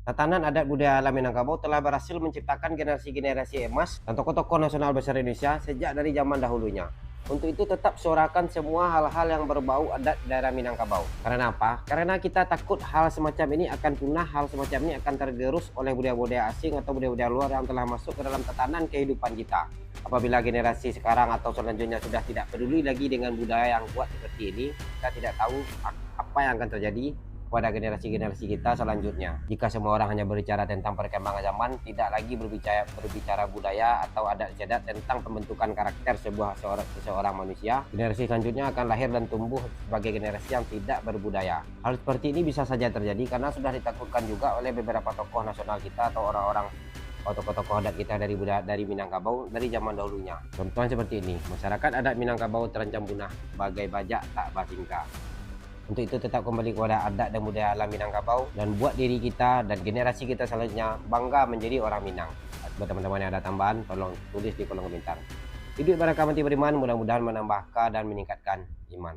Tatanan adat budaya alam Minangkabau telah berhasil menciptakan generasi-generasi emas dan tokoh-tokoh nasional besar Indonesia sejak dari zaman dahulunya. Untuk itu tetap suarakan semua hal-hal yang berbau adat daerah Minangkabau. Karena apa? Karena kita takut hal semacam ini akan punah, hal semacam ini akan tergerus oleh budaya-budaya asing atau budaya-budaya luar yang telah masuk ke dalam tatanan kehidupan kita. Apabila generasi sekarang atau selanjutnya sudah tidak peduli lagi dengan budaya yang kuat seperti ini, kita tidak tahu apa yang akan terjadi pada generasi-generasi kita selanjutnya. Jika semua orang hanya berbicara tentang perkembangan zaman, tidak lagi berbicara budaya atau adat istiadat tentang pembentukan karakter seseorang manusia, generasi selanjutnya akan lahir dan tumbuh sebagai generasi yang tidak berbudaya. Hal seperti ini bisa saja terjadi karena sudah ditakutkan juga oleh beberapa tokoh nasional kita atau orang-orang atau tokoh-tokoh adat kita dari Minangkabau dari zaman dahulunya. Contohnya seperti ini, masyarakat adat Minangkabau terancam punah bagai bajak tak bertingkah. Untuk itu tetap kembali kepada adat dan budaya alam Minangkabau dan buat diri kita dan generasi kita selanjutnya bangga menjadi orang Minang. Buat teman-teman yang ada tambahan, tolong tulis di kolom komentar. Hidup beragam mati beriman, mudah-mudahan menambahkan dan meningkatkan iman.